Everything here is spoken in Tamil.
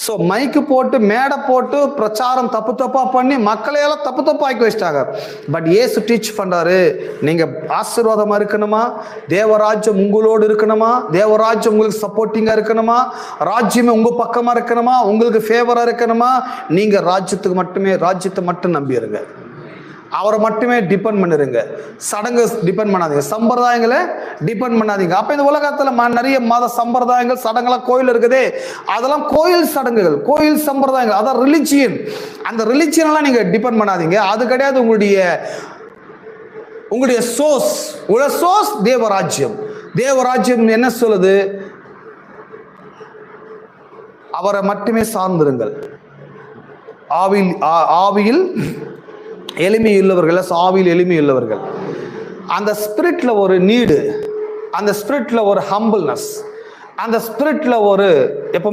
ஸோ மைக்கு போட்டு மேடை போட்டு பிரச்சாரம் தப்பா பண்ணி மக்களையெல்லாம் தப்பு ஆக்கி வச்சிட்டாங்க. பட் ஏசு டீச் பண்றாரு, நீங்க ஆசீர்வாதமா இருக்கணுமா, தேவராஜ்யம் உங்களோடு இருக்கணுமா, தேவராஜ்யம் உங்களுக்கு சப்போர்ட்டிங்கா இருக்கணுமா, ராஜ்யமே உங்க பக்கமா இருக்கணுமா, உங்களுக்கு ஃபேவரா இருக்கணுமா, நீங்க ராஜ்யத்தை மட்டும் நம்பிடுங்க, அவரை மட்டுமே டிபெண்ட் பண்ணிருங்க. சடங்கு டிபெண்ட் பண்ணாதீங்க, சம்பிரதாயங்களை டிபெண்ட் பண்ணாதீங்க. அப்ப இந்த உலகத்துல நிறைய மத சம்பிரதாயங்கள் சடங்குலாம் கோயில் இருக்குதே, அதெல்லாம் கோயில் சடங்குகள், கோயில் சம்பிரதாயங்கள், அதான் ரிலிஜியன். அந்த ரிலிஜியனெல்லாம் நீங்க டிபெண்ட் பண்ணாதீங்க. அது கிடையாது உங்களுடைய சோர்ஸ். உங்களுடைய சோர்ஸ் தேவராஜ்யம். தேவராஜ்யம் என்ன சொல்லுது? அவரை மட்டுமே சார்ந்திருங்கள். ஆவியில் எளிமையுள்ளவர்கள், ஆவியில் எளிமையுள்ளவர்கள். அந்த ஸ்பிரிட்ல ஒரு நீடு, அந்த ஸ்பிரிட்ல ஒரு ஹம்பிள்னஸ், அந்த ஸ்பிரிட்ல ஒரு எப்ப